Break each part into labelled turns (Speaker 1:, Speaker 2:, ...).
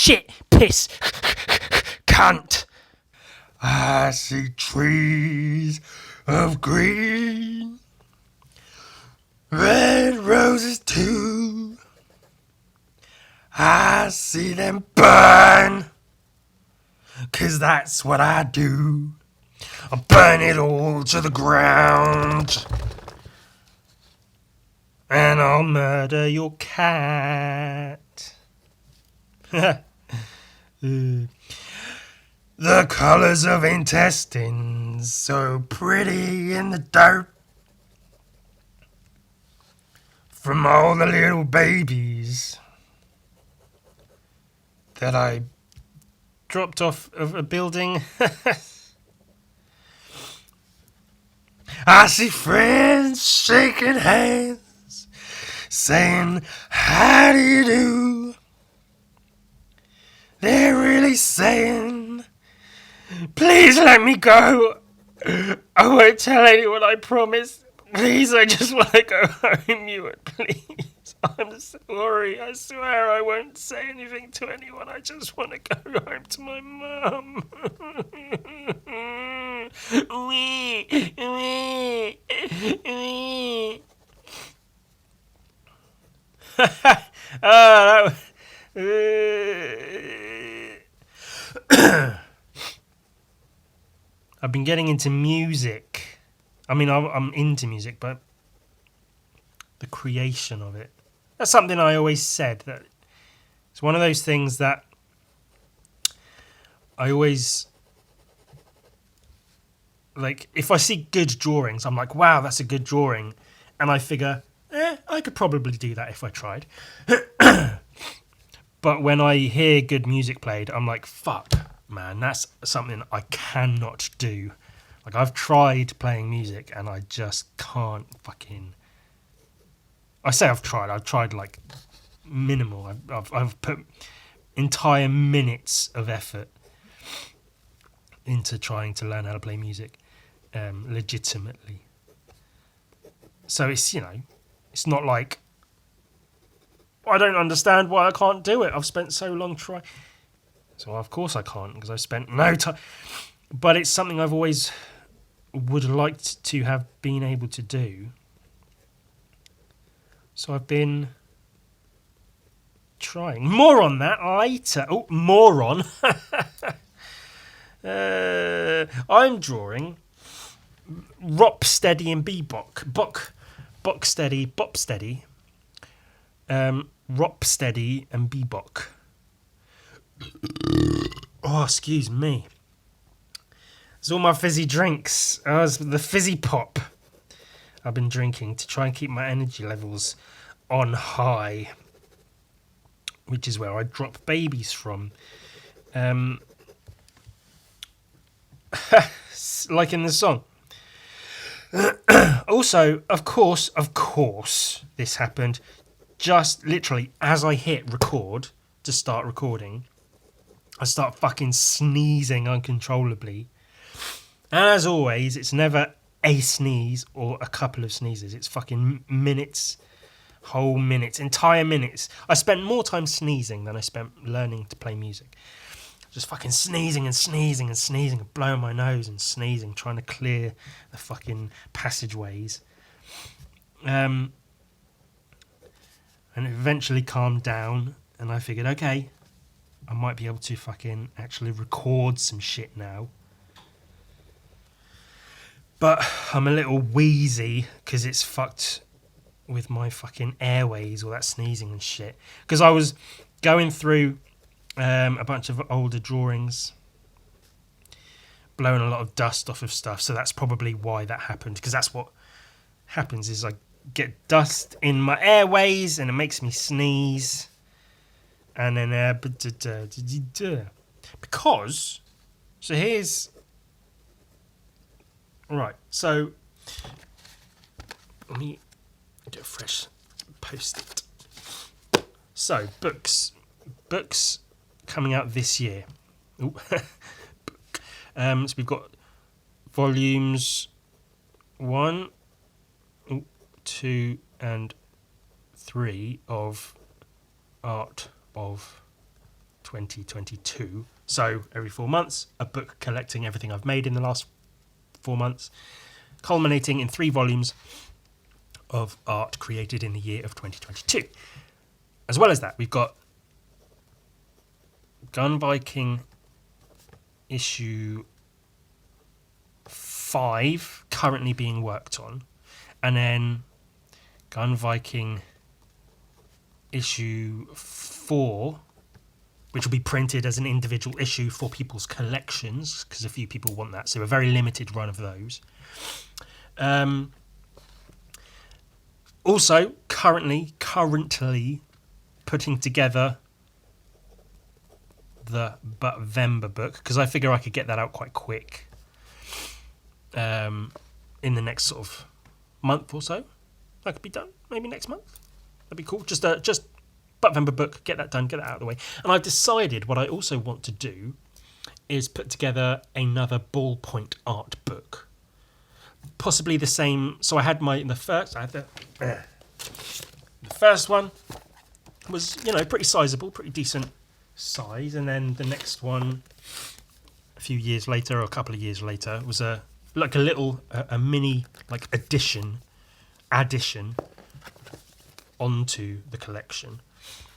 Speaker 1: shit, piss, cunt.
Speaker 2: I see trees of green, red roses too. I see them burn, 'cause that's what I do. I burn it all to the ground,
Speaker 1: and I'll murder your cat.
Speaker 2: The colours of intestines, so pretty in the dirt, from all the little babies that I
Speaker 1: dropped off of a building.
Speaker 2: I see friends shaking hands, saying, how do you do? They're really saying, please let me go. I won't tell anyone, I promise. Please, I just want to go home, Ewan, please. I'm sorry, I swear I won't say anything to anyone. I just want to go home to my mum. That I've been getting into music. I mean, I'm into music, but the creation of it. That's something I always said, that it's one of those things that I always, like, if I see good drawings, I'm like, wow, that's a good drawing. And I figure, I could probably do that if I tried. But when I hear good music played, I'm like, fuck, man, that's something I cannot do. Like, I've tried playing music and I just can't fucking... I say I've tried like minimal. I've put entire minutes of effort into trying to learn how to play music legitimately. So it's, it's not like I don't understand why I can't do it. I've spent so long trying. So of course I can't, because I've spent no time. But it's something I've always would liked to have been able to do. So I've been trying. More on that later. Oh, more on. I'm drawing Ropsteady and Bebop. Bocksteady, Bopsteady. Ropsteady and Bebop. Oh, excuse me. It's all my fizzy drinks. Oh, it's the fizzy pop I've been drinking to try and keep my energy levels on high, which is where I drop babies from. Like in the song. Also, of course, this happened just literally as I hit record to start recording. I start fucking sneezing uncontrollably. And as always, it's never a sneeze or a couple of sneezes. It's fucking minutes, whole minutes, entire minutes. I spent more time sneezing than I spent learning to play music. Just fucking sneezing and sneezing and sneezing and blowing my nose and sneezing, trying to clear the fucking passageways. And it eventually calmed down, and I figured, okay, I might be able to fucking actually record some shit now. But I'm a little wheezy because it's fucked with my fucking airways, all that sneezing and shit. Because I was going through a bunch of older drawings, blowing a lot of dust off of stuff, so that's probably why that happened, because that's what happens is I get dust in my airways and it makes me sneeze, and then because so here's right, so let me do a fresh post-it. So books coming out this year. So we've got volumes 1, 2 and 3 of Art of 2022. So every 4 months, a book collecting everything I've made in the last 4 months, culminating in 3 volumes of art created in the year of 2022. As well as that, we've got Gun Viking issue 5 currently being worked on, and then Gun Viking issue 4, which will be printed as an individual issue for people's collections, because a few people want that, so a very limited run of those. Also, currently putting together the Butvember book, because I figure I could get that out quite quick in the next sort of month or so. That could be done maybe next month. That'd be cool. Just Butvember book, get that done, get that out of the way. And I've decided what I also want to do is put together another ballpoint art book. Possibly the same. So I had the first one was, pretty sizable, pretty decent size, and then the next one a few years later, or a couple of years later, was a mini addition onto the collection.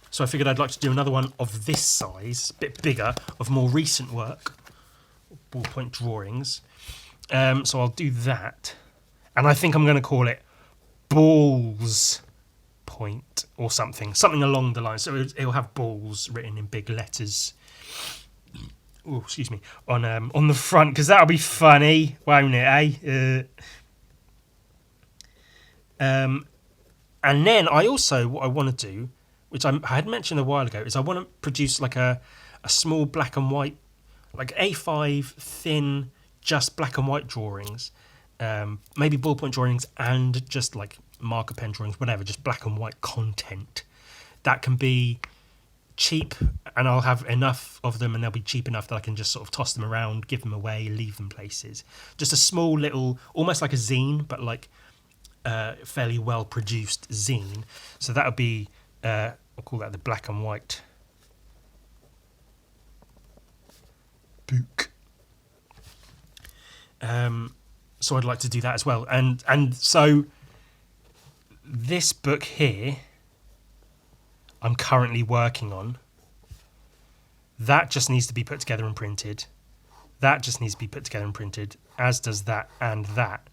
Speaker 2: So I figured I'd like to do another one of this size, a bit bigger, of more recent work, ballpoint drawings. So I'll do that, and I think I'm going to call it Balls Point or something along the line. So it'll have balls written in big letters. Oh, excuse me, on the front, because that'll be funny, won't it? And then what I want to do, which I had mentioned a while ago, is I want to produce like a small black and white, like A5 thin, just black and white drawings, maybe ballpoint drawings and just like marker pen drawings, whatever, just black and white content that can be cheap, and I'll have enough of them and they'll be cheap enough that I can just sort of toss them around, give them away, leave them places. Just a small little, almost like a zine, but like fairly well produced zine. So that would be, I'll call that the black and white book. So I'd like to do that as well, and so this book here I'm currently working on. That just needs to be put together and printed. That just needs to be put together and printed, as does that and that.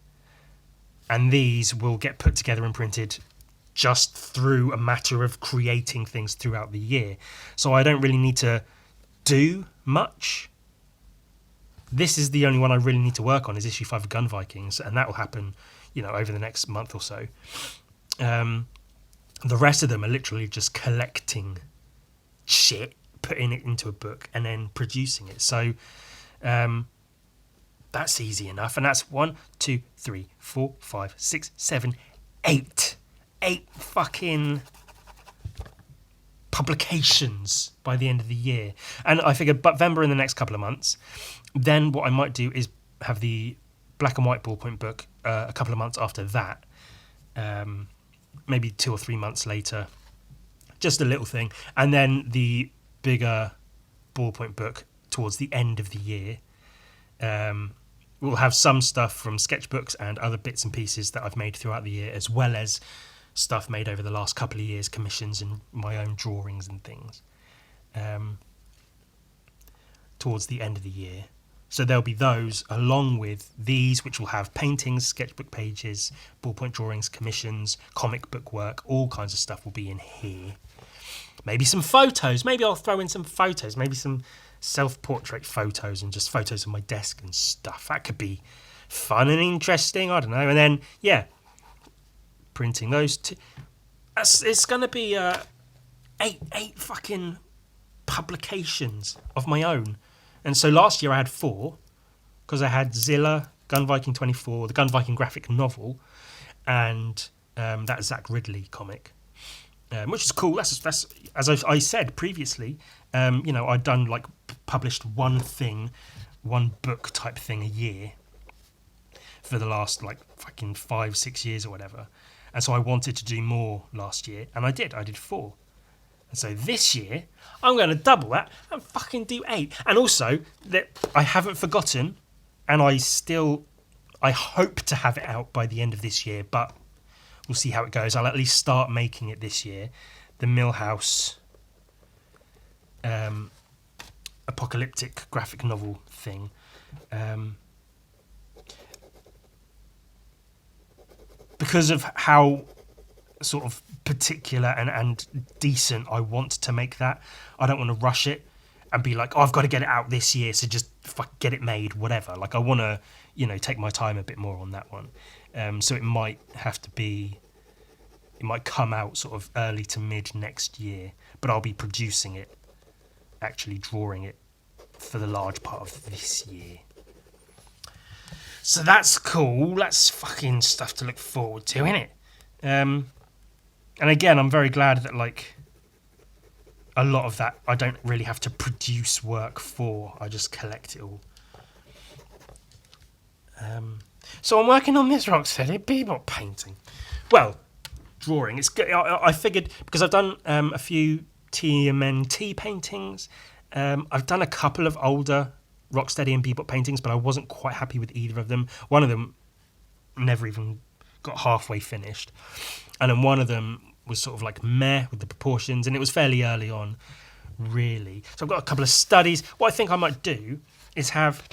Speaker 2: And these will get put together and printed just through a matter of creating things throughout the year. So I don't really need to do much. This is the only one I really need to work on, is issue 5 of Gun Vikings, and that will happen, over the next month or so. The rest of them are literally just collecting shit, putting it into a book, and then producing it. So that's easy enough. And that's 1, 2, 3, 4, 5, 6, 7, 8. 8 fucking publications by the end of the year. And I figured Butvember in the next couple of months. Then what I might do is have the black and white ballpoint book a couple of months after that. Maybe 2 or 3 months later, just a little thing, and then the bigger ballpoint book towards the end of the year. We'll have some stuff from sketchbooks and other bits and pieces that I've made throughout the year, as well as stuff made over the last couple of years, commissions and my own drawings and things, towards the end of the year. So there'll be those along with these, which will have paintings, sketchbook pages, ballpoint drawings, commissions, comic book work, all kinds of stuff will be in here. Maybe some photos. Maybe I'll throw in some photos. Maybe some self-portrait photos and just photos of my desk and stuff. That could be fun and interesting. I don't know. And then, yeah, printing those two. It's going to be eight fucking publications of my own. And so last year I had 4, because I had Zilla, Gun Viking 24, the Gun Viking graphic novel, and that Zach Ridley comic, which is cool. That's as I said previously. I'd done published one book type thing a year for the last fucking 5-6 years or whatever, and so I wanted to do more last year, and I did 4. And so this year, I'm going to double that and fucking do 8. And also, that I haven't forgotten, and I hope to have it out by the end of this year, but we'll see how it goes. I'll at least start making it this year. The Millhouse apocalyptic graphic novel thing. Because of how sort of particular and decent I want to make that, I don't want to rush it and be like, oh, I've got to get it out this year, so just get it made, whatever. Like, I want to, take my time a bit more on that one. So it might come out sort of early to mid next year, but I'll be producing it, actually drawing it for the large part of this year. So that's cool. That's fucking stuff to look forward to, innit? And again, I'm very glad that, like, a lot of that I don't really have to produce work for. I just collect it all. So I'm working on this Rocksteady Bebop painting. Well, drawing. I figured, because I've done a few TMNT paintings. I've done a couple of older Rocksteady and Bebop paintings, but I wasn't quite happy with either of them. One of them never even got halfway finished. And then one of them was sort of like meh with the proportions, and it was fairly early on, really. So I've got a couple of studies. What I think I might do is have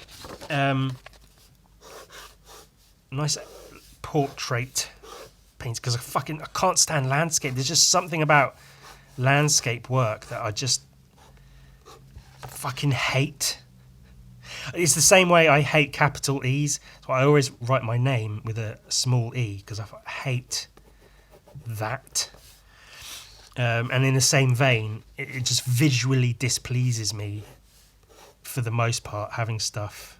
Speaker 2: nice portrait paints, because I can't stand landscape. There's just something about landscape work that I just fucking hate. It's the same way I hate capital E's. So I always write my name with a small e, because I hate that. And in the same vein, it just visually displeases me, for the most part, having stuff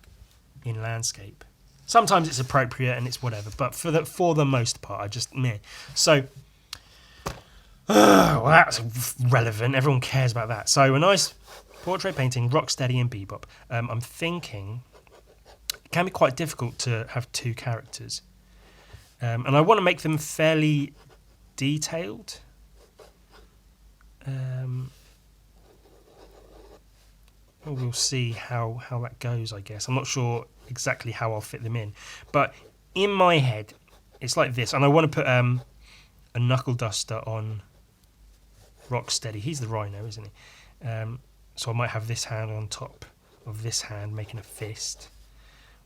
Speaker 2: in landscape. Sometimes it's appropriate and it's whatever, but for the most part, I just meh. So, well, that's relevant. Everyone cares about that. So a nice portrait painting, Rocksteady and Bebop. I'm thinking it can be quite difficult to have two characters, and I want to make them fairly detailed. We'll see how that goes, I guess. I'm not sure exactly how I'll fit them in, but in my head it's like this, and I want to put a knuckle duster on Rocksteady. He's the rhino, isn't he? So I might have this hand on top of this hand making a fist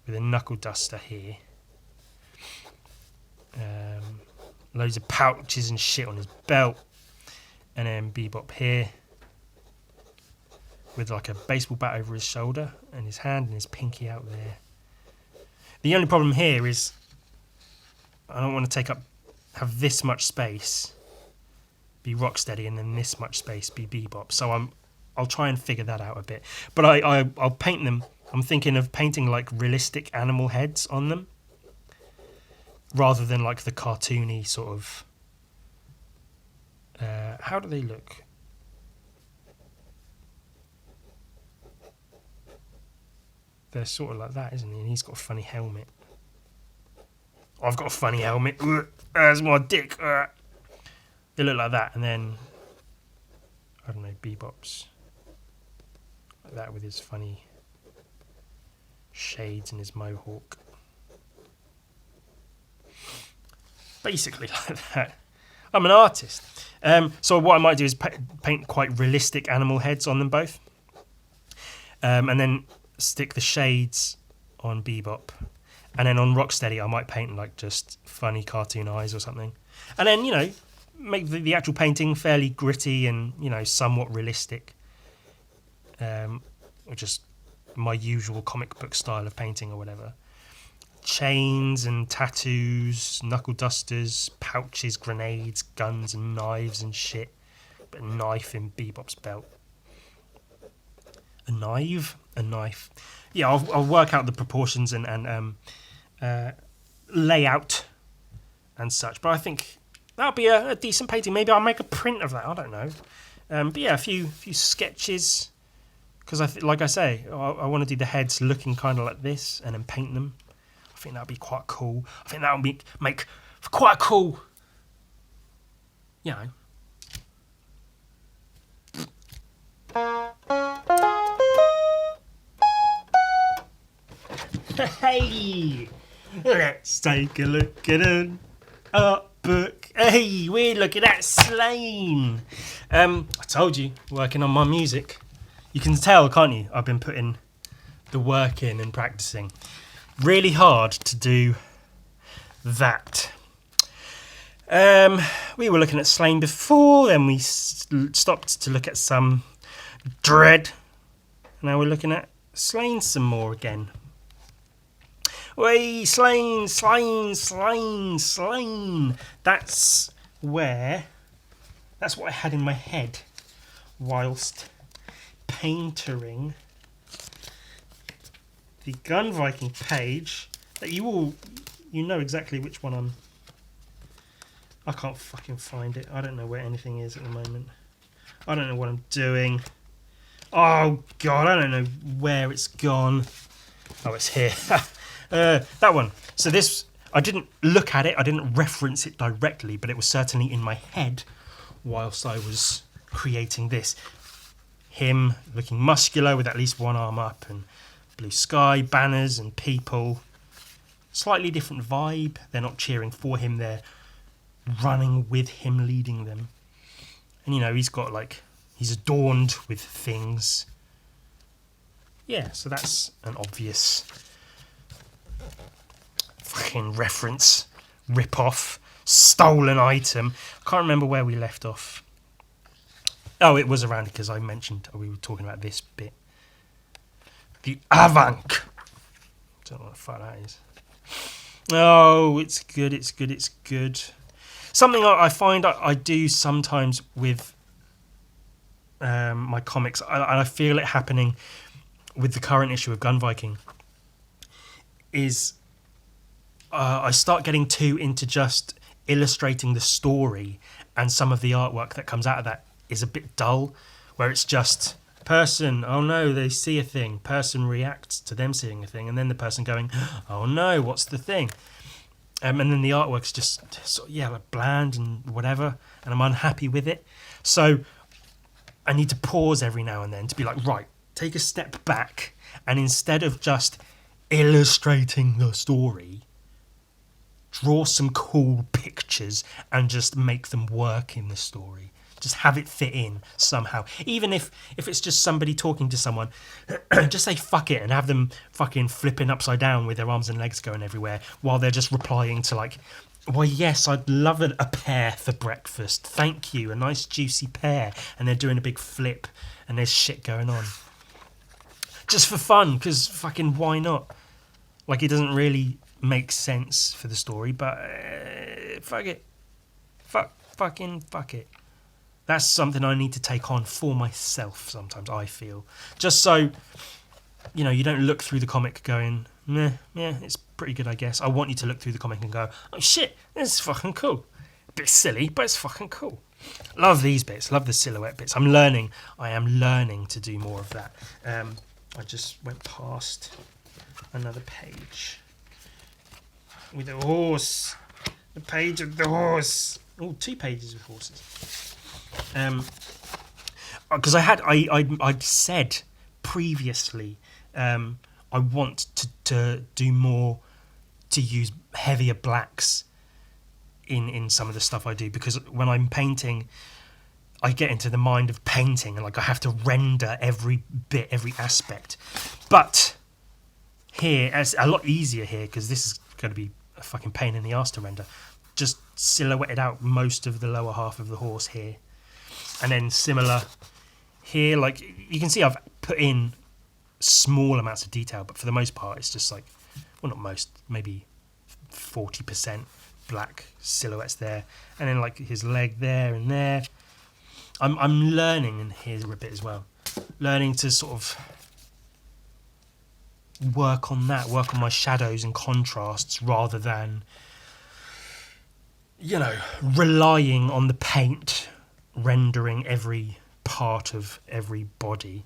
Speaker 2: with a knuckle duster here. Loads of pouches and shit on his belt, and then Bebop here with like a baseball bat over his shoulder and his hand and his pinky out there. The only problem here is I don't want to have this much space be Rocksteady and then this much space be Bebop. So I'll try and figure that out a bit. But I'll paint them. I'm thinking of painting like realistic animal heads on them, rather than like the cartoony sort of. How do they look? They're sort of like that, isn't he? And he's got a funny helmet. I've got a funny helmet. There's my dick. They look like that, and then I don't know, Bebop's like that with his funny shades and his mohawk. Basically like that. I'm an artist. So what I might do is paint quite realistic animal heads on them both, and then stick the shades on Bebop, and then on Rocksteady I might paint like just funny cartoon eyes or something, and then make the actual painting fairly gritty and somewhat realistic, or just my usual comic book style of painting or whatever. Chains and tattoos, knuckle dusters, pouches, grenades, guns and knives and shit. But a knife in Bebop's belt. A knife. Yeah, I'll work out the proportions and layout and such. But I think that'll be a decent painting. Maybe I'll make a print of that. I don't know. But yeah, a few sketches. Because like I say, I want to do the heads looking kind of like this and then paint them. I think that'd be quite cool. I think that would make quite a cool, Hey, let's take a look at an art book. Hey, we're looking at Slain. I told you, working on my music. You can tell, can't you? I've been putting the work in and practicing. Really hard to do that. We were looking at Slain before, then we stopped to look at some Dread. Now we're looking at Slain some more again. Way, Slain, Slain, Slain, Slain. That's what I had in my head whilst paintering the Gun Viking page that you know exactly which one I can't fucking find it. I don't know where anything is at the moment. I don't know what I'm doing. Oh god, I don't know where it's gone. Oh, it's here. That one. So this, I didn't look at it, I didn't reference it directly, but it was certainly in my head whilst I was creating this. Him looking muscular with at least one arm up, and blue sky, banners and people. Slightly different vibe. They're not cheering for him, they're running with him, leading them. And he's adorned with things. Yeah, so that's an obvious fucking reference, rip-off, stolen item. I can't remember where we left off. Oh, it was around because I mentioned we were talking about this bit. The Avank. Don't know what the fuck that is. Oh, it's good, it's good, it's good. Something I find I do sometimes with my comics, and I feel it happening with the current issue of Gun Viking, is I start getting too into just illustrating the story, and some of the artwork that comes out of that is a bit dull, where it's just person, oh no, they see a thing, person reacts to them seeing a thing, and then the person going, oh no, what's the thing? And then the artwork's just like bland and whatever, and I'm unhappy with it. So I need to pause every now and then to be like, right, take a step back, and instead of just illustrating the story, draw some cool pictures and just make them work in the story. Just have it fit in somehow. Even if it's just somebody talking to someone, just say fuck it and have them fucking flipping upside down with their arms and legs going everywhere while they're just replying to like, well, yes, I'd love a pear for breakfast. Thank you, a nice juicy pear. And they're doing a big flip and there's shit going on. Just for fun, because fucking why not? Like, it doesn't really make sense for the story, but fuck it. Fuck it. That's something I need to take on for myself sometimes, I feel. Just so, you don't look through the comic going, yeah, it's pretty good, I guess. I want you to look through the comic and go, oh shit, this is fucking cool. A bit silly, but it's fucking cool. Love these bits, love the silhouette bits. I am learning to do more of that. I just went past another page with a horse. The page of the horse. Oh, 2 pages with horses. Because I'd said previously, I want to do more, to use heavier blacks in some of the stuff I do, because when I'm painting, I get into the mind of painting and like I have to render every bit, every aspect. But here, it's a lot easier here because this is going to be a fucking pain in the arse to render. Just silhouetted out most of the lower half of the horse here. And then similar here, like you can see I've put in small amounts of detail, but for the most part it's just like, well, not most, maybe 40% black silhouettes there, and then like his leg there and there. I'm learning, and here's a bit as well, learning to sort of work on my shadows and contrasts rather than, relying on the paint rendering every part of every body,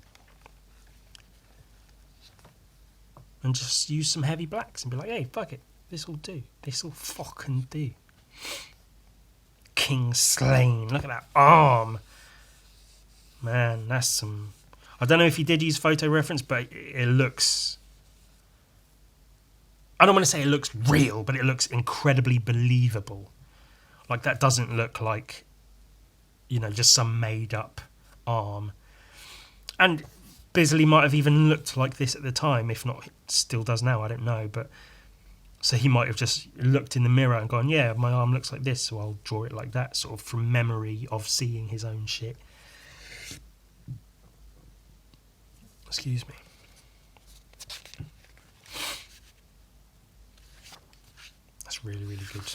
Speaker 2: and just use some heavy blacks and be like, hey, fuck it, this'll do, this'll fucking do. King Slain, look at that arm, man, that's some, I don't know if he did use photo reference, but it looks, well, not most, maybe 40% black silhouettes there, and then like his leg there and there. I'm learning, and here's a bit as well, learning to sort of I don't want to say it looks real, but it looks incredibly believable. Like, that doesn't look like, just some made up arm. And Bisley might have even looked like this at the time, if not still does now, I don't know. But so he might have just looked in the mirror and gone, yeah, my arm looks like this, so I'll draw it like that, sort of from memory of seeing his own shit. Excuse me. That's really, really good.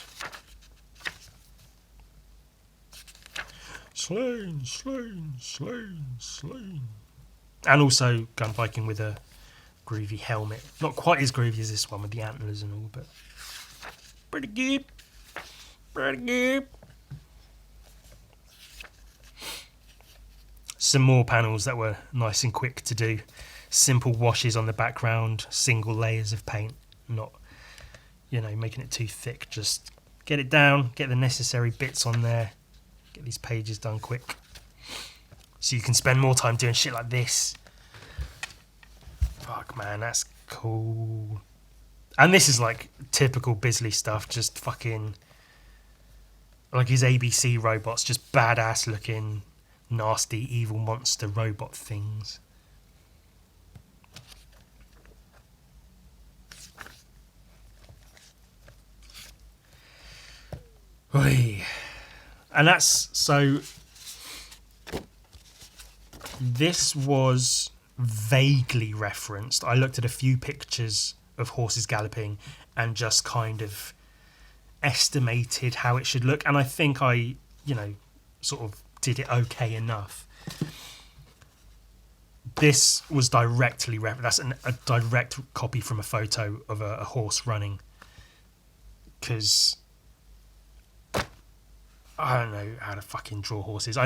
Speaker 2: Slain, slain, slain, slain. And also gun biking with a groovy helmet. Not quite as groovy as this one with the antlers and all, but pretty good. Pretty good. Some more panels that were nice and quick to do. Simple washes on the background, single layers of paint, not, making it too thick. Just get it down, get the necessary bits on there, get these pages done quick. So you can spend more time doing shit like this. Fuck, man, that's cool. And this is like typical Bisley stuff, just fucking like his ABC robots, just badass looking, nasty, evil monster robot things. Oy. And that's so. This was vaguely referenced. I looked at a few pictures of horses galloping and just kind of estimated how it should look. And I think I, sort of did it okay enough. This was directly that's a direct copy from a photo of a horse running. Because I don't know how to fucking draw horses.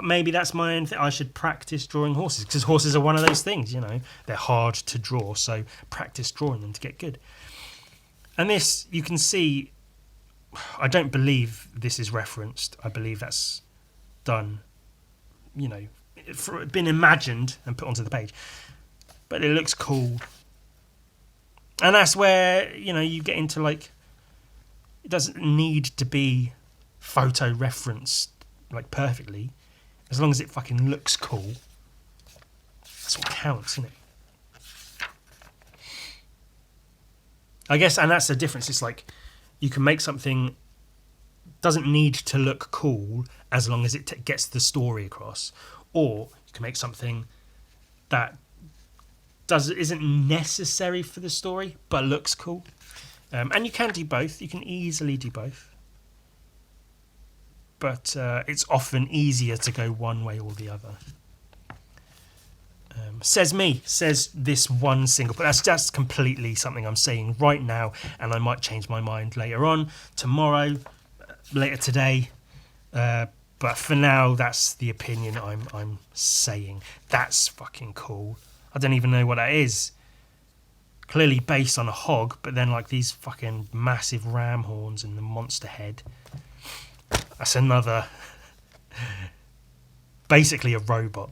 Speaker 2: Maybe that's my own thing. I should practice drawing horses, because horses are one of those things, They're hard to draw, so practice drawing them to get good. And this, you can see, I don't believe this is referenced. I believe that's done, been imagined and put onto the page. But it looks cool. And that's where, you get into, like, it doesn't need to be photo referenced, like, perfectly. As long as it fucking looks cool, that's what counts, isn't it? I guess, and that's the difference. It's like you can make something, doesn't need to look cool as long as it gets the story across, or you can make something that isn't necessary for the story but looks cool. And you can do both. You can easily do both. But it's often easier to go one way or the other. Says this one single, but that's completely something I'm saying right now, and I might change my mind later on, tomorrow, later today. But for now, that's the opinion I'm saying. That's fucking cool. I don't even know what that is. Clearly based on a hog, but then like these fucking massive ram horns and the monster head. That's another, basically a robot,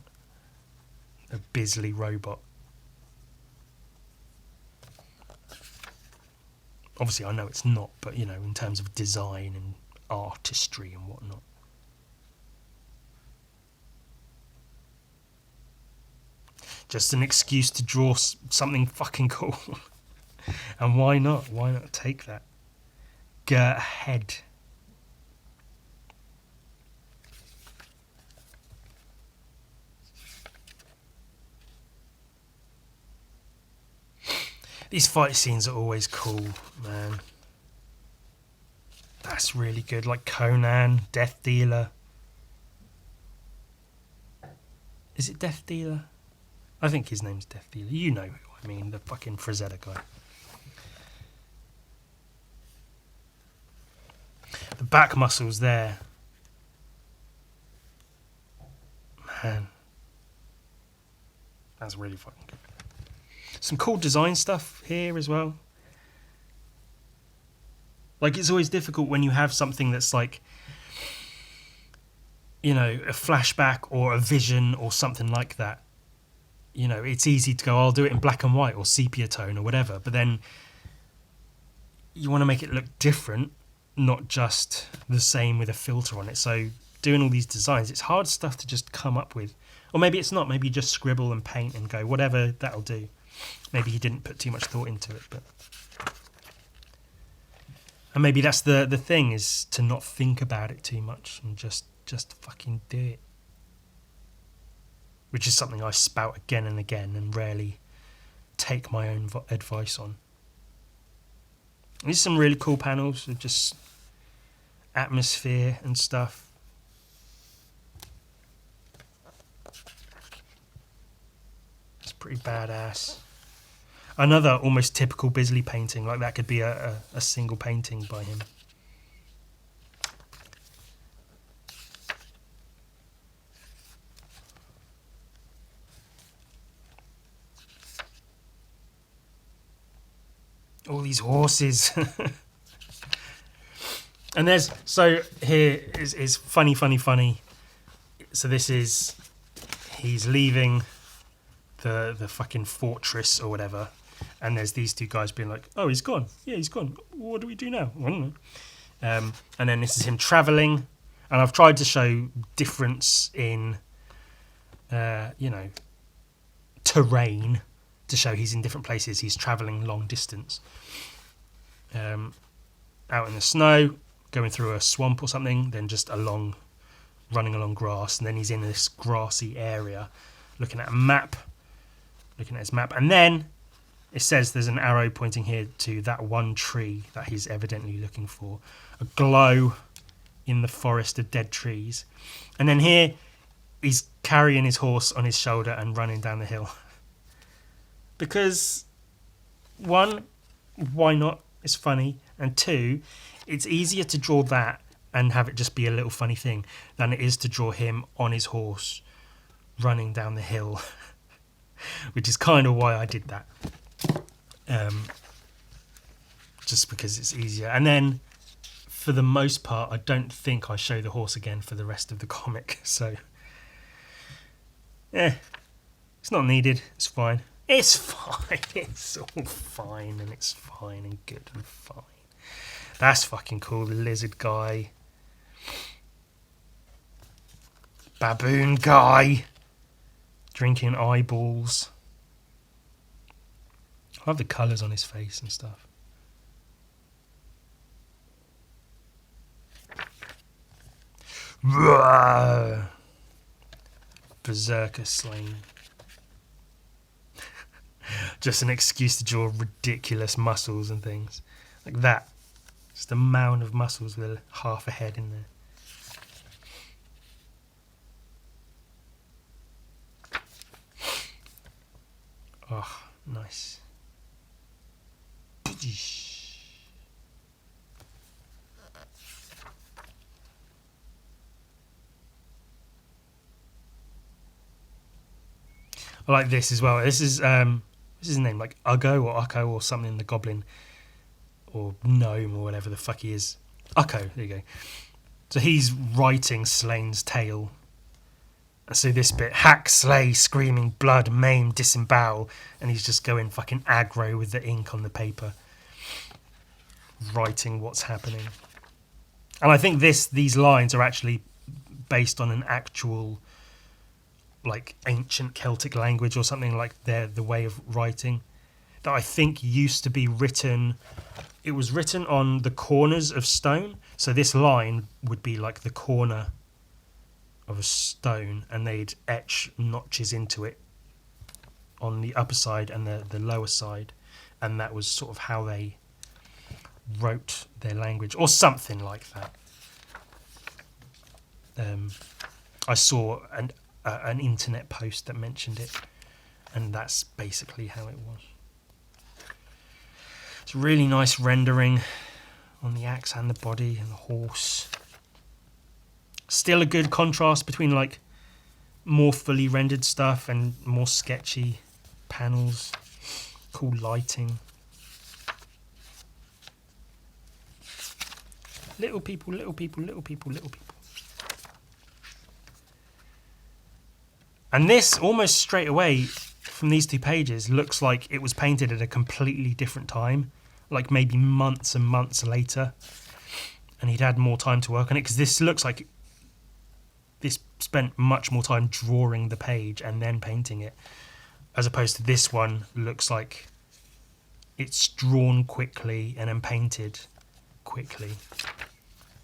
Speaker 2: a Bisley robot. Obviously, I know it's not, but in terms of design and artistry and whatnot. Just an excuse to draw something fucking cool. And why not? Why not take that? Go ahead. These fight scenes are always cool, man. That's really good. Like Conan, Death Dealer. Is it Death Dealer? I think his name's Death Dealer. You know who I mean, the fucking Frazetta guy. The back muscles there. Man. That's really fucking good. Some cool design stuff here as well. Like, it's always difficult when you have something that's like, a flashback or a vision or something like that. It's easy to go, I'll do it in black and white or sepia tone or whatever. But then you want to make it look different, not just the same with a filter on it. So doing all these designs, it's hard stuff to just come up with. Or maybe it's not. Maybe you just scribble and paint and go, whatever, that'll do. Maybe he didn't put too much thought into it. And maybe that's the thing, is to not think about it too much and just fucking do it. Which is something I spout again and again and rarely take my own advice on. These are some really cool panels of just atmosphere and stuff. It's pretty badass. Another almost typical Bisley painting, like that could be a single painting by him. All these horses. And there's, so here is funny. So this is, he's leaving the fucking fortress or whatever, and there's these two guys being like, oh, he's gone. Yeah, he's gone. What do we do now? I don't know. And then this is him travelling, and I've tried to show difference in, terrain, to show he's in different places. He's travelling long distance. Out in the snow, going through a swamp or something, then just running along grass, and then he's in this grassy area, looking at his map, and then it says there's an arrow pointing here to that one tree that he's evidently looking for, a glow in the forest of dead trees, and then here he's carrying his horse on his shoulder and running down the hill. Because, one, why not? It's funny. And two, it's easier to draw that and have it just be a little funny thing than it is to draw him on his horse running down the hill. Which is kind of why I did that. Just because it's easier. And then, for the most part, I don't think I show the horse again for the rest of the comic. So, it's not needed. It's fine. It's fine. It's all fine, and it's fine and good and fine. That's fucking cool. The lizard guy. Baboon guy. Drinking eyeballs. I love the colours on his face and stuff. Berserker slain. Just an excuse to draw ridiculous muscles and things. Like that. Just a mound of muscles with half a head in there. Oh, nice. I like this as well. This is what's his name? Like Uggo or Ukko or something, the goblin or gnome or whatever the fuck he is. Ukko, there you go. So he's writing Slane's tale. So this bit, hack, slay, screaming, blood, maim, disembowel, and he's just going fucking aggro with the ink on the paper, writing what's happening. And I think these lines are actually based on an actual, like, ancient Celtic language or something, like the way of writing that I think used to be written. It was written on the corners of stone. So this line would be like the corner of a stone, and they'd etch notches into it on the upper side and the lower side, and that was sort of how they wrote their language or something like that. I saw an internet post that mentioned it, and that's basically how it was. It's a really nice rendering on the axe and the body and the horse. Still a good contrast between like more fully rendered stuff and more sketchy panels. Cool lighting. Little people, little people, little people, little people. And this, almost straight away from these two pages, looks like it was painted at a completely different time. like maybe months and months later, and he'd had more time to work on it, because this looks like this spent much more time drawing the page and then painting it, as opposed to this one looks like it's drawn quickly and then painted quickly.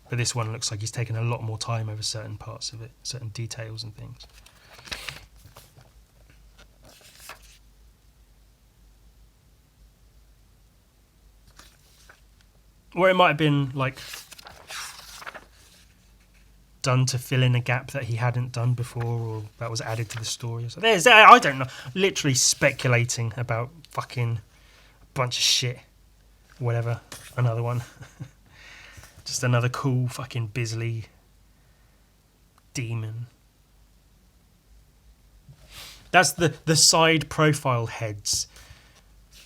Speaker 2: But this one looks like he's taken a lot more time over certain parts of it, certain details and things. Or it might have been like done to fill in a gap that he hadn't done before, or that was added to the story. So I don't know. Literally speculating about fucking a bunch of shit. Whatever. Another one. Just another cool fucking Bisley demon. That's the side profile heads.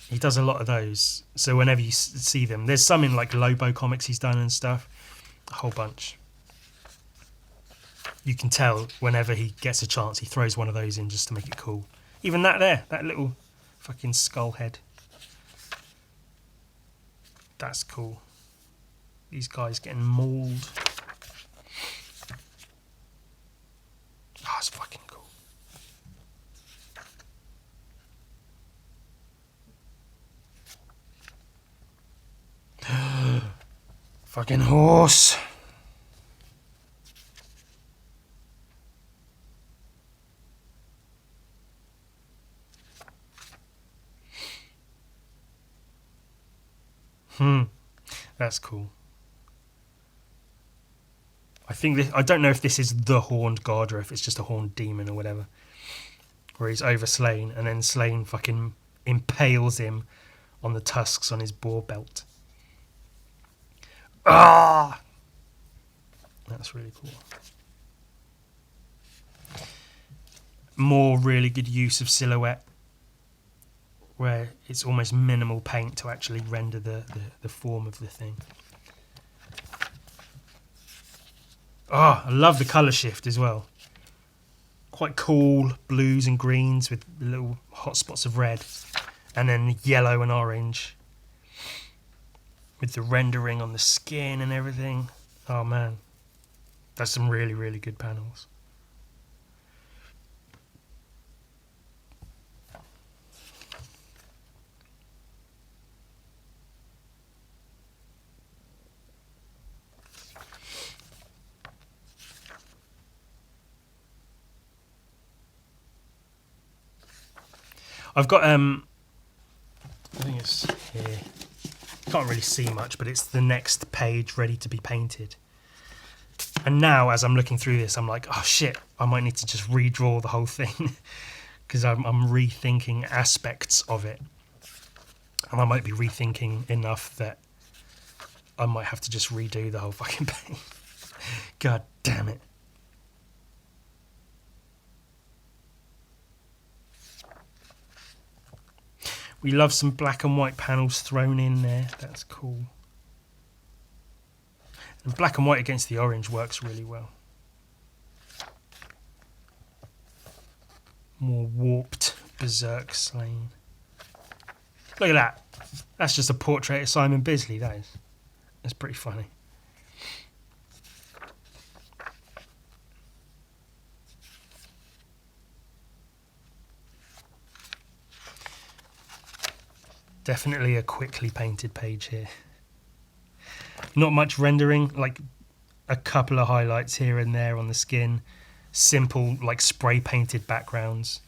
Speaker 2: He does a lot of those. So whenever you see them, there's some in like Lobo comics he's done and stuff. A whole bunch. You can tell whenever he gets a chance, he throws one of those in just to make it cool. Even that there, that little fucking skull head. That's cool. These guys getting mauled. Oh, it's fucking cool. Fucking horse. That's cool. I don't know if this is the horned god or if it's just a horned demon or whatever. Where he's over Slain, and then Slain fucking impales him on the tusks on his boar belt. Ah! That's really cool. More really good use of silhouette, where it's almost minimal paint to actually render the form of the thing. I love the colour shift as well. Quite cool blues and greens with little hot spots of red, and then yellow and orange with the rendering on the skin and everything. Oh man, that's some really, really good panels. I've got I think it's here. Can't really see much, but it's the next page ready to be painted. And now, as I'm looking through this, I'm like, oh shit, I might need to just redraw the whole thing, because I'm rethinking aspects of it, and I might be rethinking enough that I might have to just redo the whole fucking page. God damn it. We love some black and white panels thrown in there. That's cool. And black and white against the orange works really well. More warped berserk Slain. Look at that. That's just a portrait of Simon Bisley, that is. That's pretty funny. Definitely a quickly painted page here. Not much rendering, like a couple of highlights here and there on the skin. Simple, like spray painted backgrounds.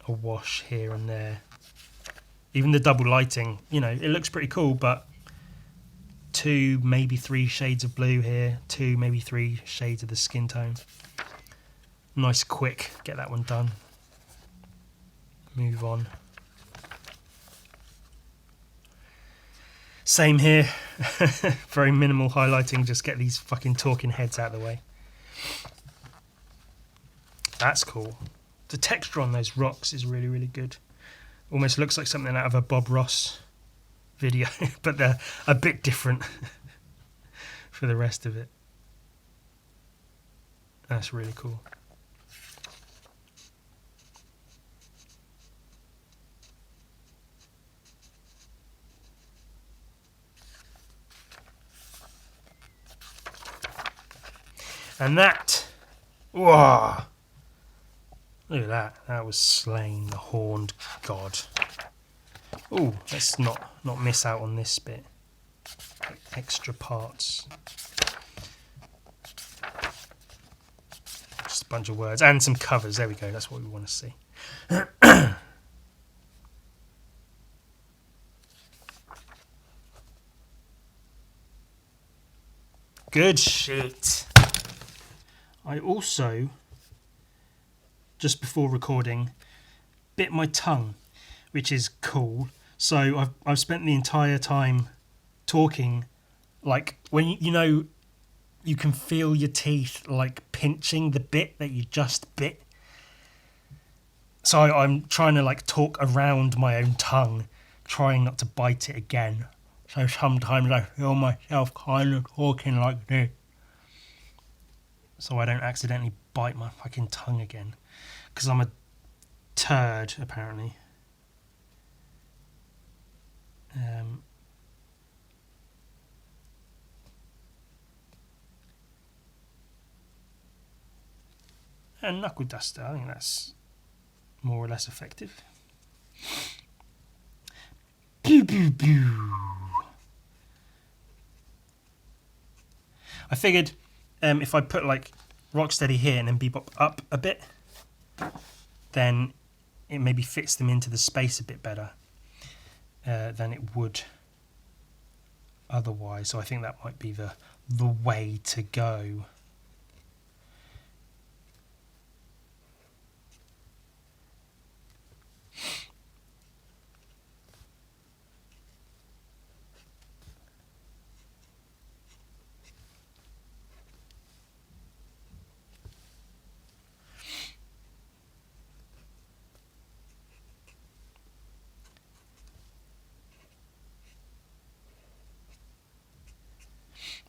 Speaker 2: A wash here and there. Even the double lighting, you know, it looks pretty cool, but 2, maybe 3 shades of blue here. 2, maybe 3 shades of the skin tone. Nice quick, get that one done. Move on. Same here. Very minimal highlighting, just get these fucking talking heads out of the way. That's cool. The texture on those rocks is really, really good. Almost looks like something out of a Bob Ross video, but they're a bit different for the rest of it. That's really cool. And that, whoa, look at that. That was slain, the horned god. Oh, let's not miss out on this bit. Extra parts. Just a bunch of words and some covers. There we go. That's what we want to see. Good shit. I also, just before recording, bit my tongue, which is cool. So I've spent the entire time talking, like when you know you can feel your teeth like pinching the bit that you just bit. So I'm trying to like talk around my own tongue, trying not to bite it again. So sometimes I feel myself kind of talking like this, so I don't accidentally bite my fucking tongue again, because I'm a turd apparently. And knuckle duster, I think that's more or less effective. Pew pew pew. I figured if I put like Rocksteady here and then Bebop up a bit, then it maybe fits them into the space a bit better than it would otherwise. So I think that might be the way to go.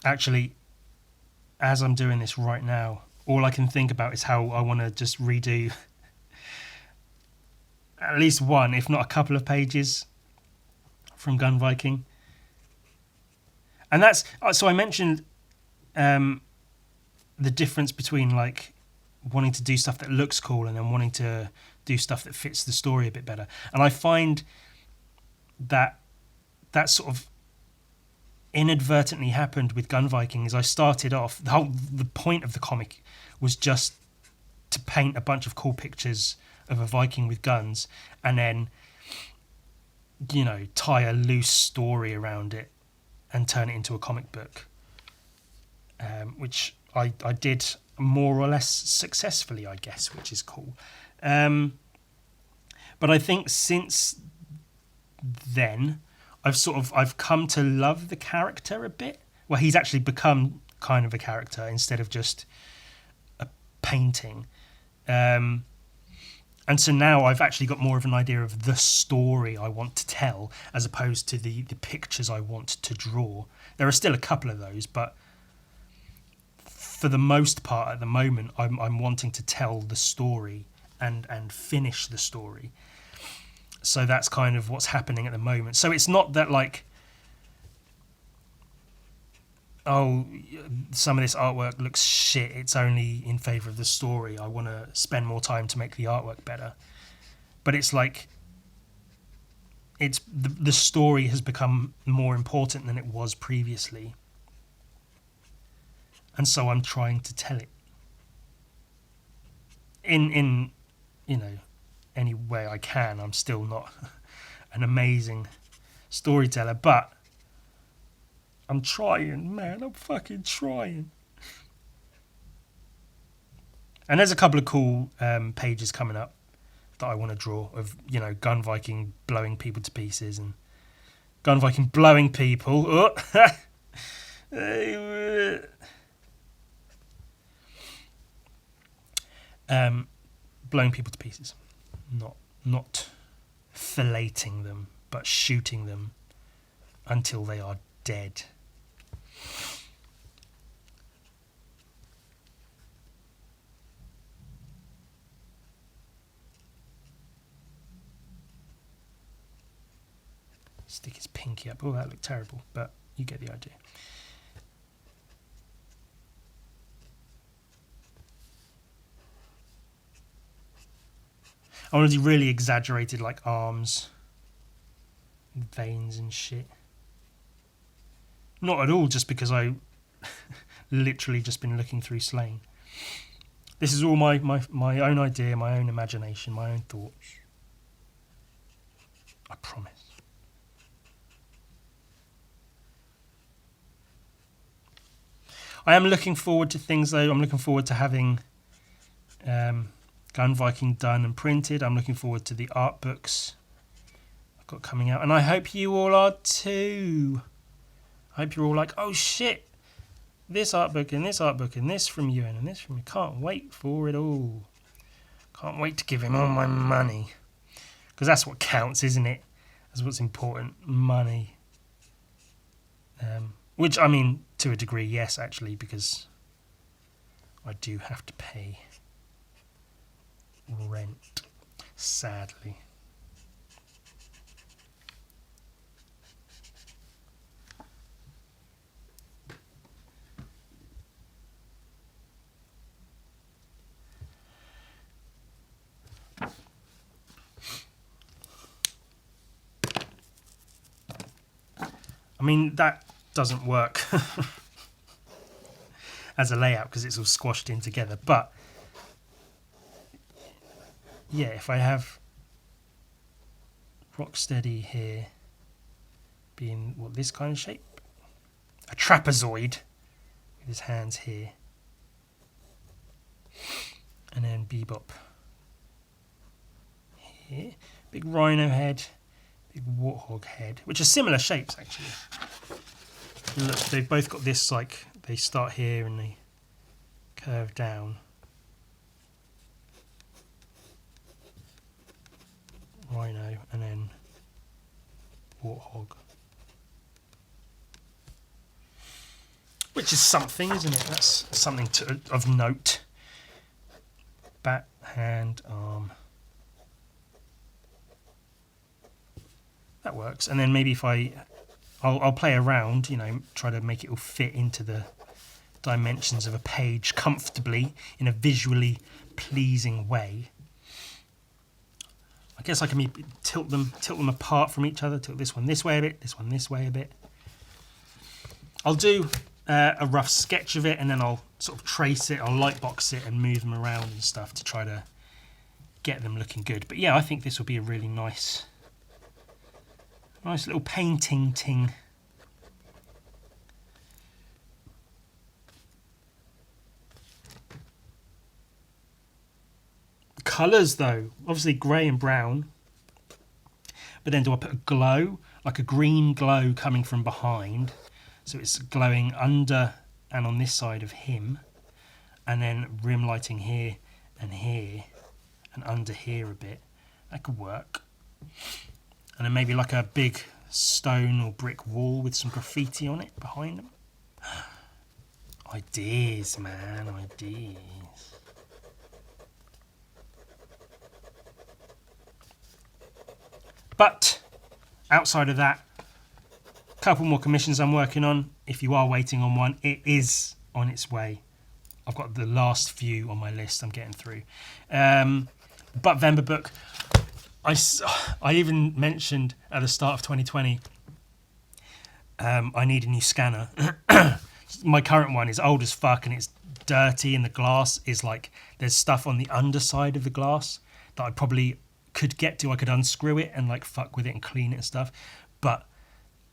Speaker 2: Actually, as I'm doing this right now, all I can think about is how I want to just redo at least one, if not a couple of pages from Gun Viking. And that's so I mentioned the difference between like wanting to do stuff that looks cool and then wanting to do stuff that fits the story a bit better. And I find that sort of inadvertently happened with Gun Viking. As I started off, the point of the comic was just to paint a bunch of cool pictures of a Viking with guns, and then tie a loose story around it and turn it into a comic book, which I did more or less successfully, I guess, which is cool. But I think since then I've come to love the character a bit. Well, he's actually become kind of a character instead of just a painting. And so now I've actually got more of an idea of the story I want to tell as opposed to the pictures I want to draw. There are still a couple of those, but for the most part at the moment I'm wanting to tell the story and finish the story. So that's kind of what's happening at the moment. So it's not that like, oh, some of this artwork looks shit, it's only in favour of the story, I want to spend more time to make the artwork better. But it's like, it's the story has become more important than it was previously. And so I'm trying to tell it in any way I can. I'm still not an amazing storyteller, but I'm trying, man. I'm fucking trying. And there's a couple of cool pages coming up that I want to draw of, Gun Viking blowing people to pieces and Gun Viking blowing people. Blowing people to pieces. Not filleting them, but shooting them until they are dead. Stick his pinky up. Oh, that looked terrible, but you get the idea. I want to do really exaggerated like arms, and veins and shit. Not at all, just because I literally just been looking through Slane. This is all my own idea, my own imagination, my own thoughts. I promise. I am looking forward to things though. I'm looking forward to having Gun Viking done and printed. I'm looking forward to the art books I've got coming out. And I hope you all are too. I hope you're all like, oh shit, this art book and this art book and this from ewan and this from you. Can't wait for it all. Can't wait to give him all my money. Because that's what counts, isn't it? That's what's important. Money. Which, I mean, to a degree, yes, actually, because I do have to pay rent, sadly. I mean, that doesn't work as a layout because it's all squashed in together. But yeah, if I have Rocksteady here being what, this kind of shape, a trapezoid with his hands here, and then Bebop here, big rhino head, big warthog head, which are similar shapes actually. Look, they've both got this, like, they start here and they curve down. Rhino and then warthog. Which is something, isn't it? That's something of note. Bat, hand, arm. That works. And then maybe if I'll play around, you know, try to make it all fit into the dimensions of a page comfortably in a visually pleasing way. I guess I can maybe tilt them apart from each other. Tilt this one this way a bit, this one this way a bit. I'll do a rough sketch of it, and then I'll sort of trace it, I'll lightbox it and move them around and stuff to try to get them looking good. But yeah, I think this will be a really nice little painting ting. Colours though, obviously grey and brown. But then do I put a glow, like a green glow coming from behind? So it's glowing under and on this side of him. And then rim lighting here and under here a bit. That could work. And then maybe like a big stone or brick wall with some graffiti on it behind them. Ideas, man, ideas. But outside of that, a couple more commissions I'm working on. If you are waiting on one, it is on its way. I've got the last few on my list I'm getting through. But Vember book, I even mentioned at the start of 2020, I need a new scanner. My current one is old as fuck and it's dirty, and the glass is like, there's stuff on the underside of the glass that I probably could get to. I could unscrew it and like fuck with it and clean it and stuff. But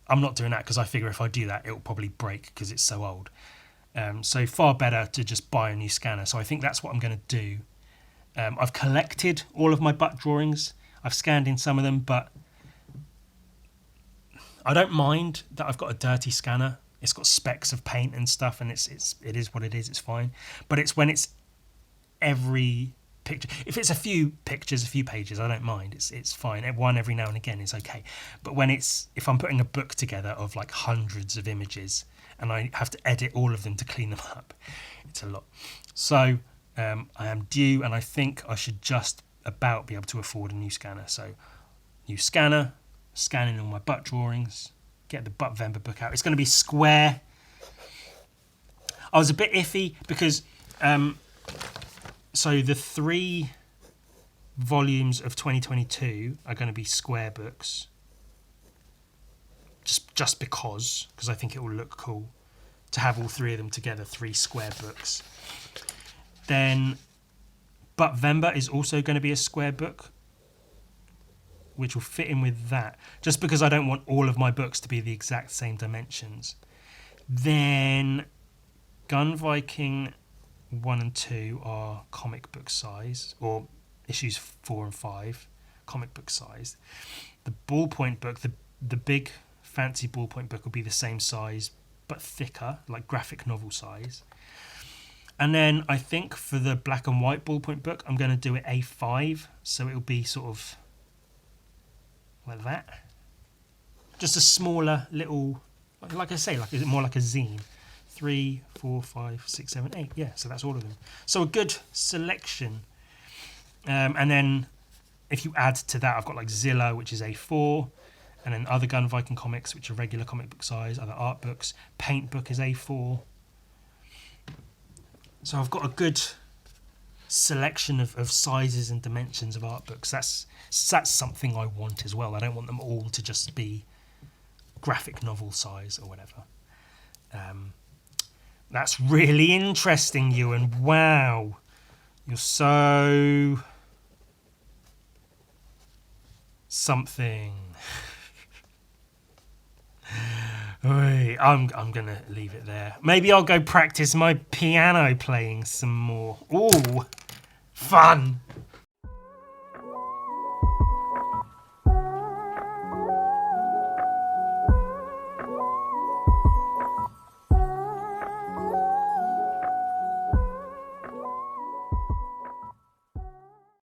Speaker 2: I'm not doing that because I figure if I do that, it'll probably break because it's so old. So far better to just buy a new scanner. So I think that's what I'm going to do. I've collected all of my butt drawings. I've scanned in some of them, but I don't mind that I've got a dirty scanner. It's got specks of paint and stuff, and it is what it is. It's fine. But it's when it's every picture. If it's a few pictures, a few pages, I don't mind. It's fine. One every now and again is okay. But if I'm putting a book together of like hundreds of images and I have to edit all of them to clean them up, it's a lot. So I am due, and I think I should just about be able to afford a new scanner. So new scanner, scanning all my butt drawings, get the butt Vember book out. It's going to be square. I was a bit iffy because so the three volumes of 2022 are going to be square books. Just because I think it will look cool to have all three of them together, 3 square books. Then But Vember is also going to be a square book, which will fit in with that, just because I don't want all of my books to be the exact same dimensions. Then Gun Viking 1 and 2 are comic book size, or issues 4 and 5, comic book size. The ballpoint book, the big fancy ballpoint book, will be the same size but thicker, like graphic novel size. And then I think for the black and white ballpoint book, I'm going to do it A5, so it'll be sort of like that. Just a smaller little, like I say, like more like a zine. 3, 4, 5, 6, 7, 8. Yeah, so that's all of them. So a good selection. And then if you add to that, I've got like Zilla, which is A4, and then other Gun Viking comics, which are regular comic book size, other art books. Paint book is A4. So I've got a good selection of sizes and dimensions of art books. That's something I want as well. I don't want them all to just be graphic novel size or whatever. That's really interesting, Ewan. Wow. You're so something. I'm going to leave it there. Maybe I'll go practice my piano playing some more. Ooh, fun.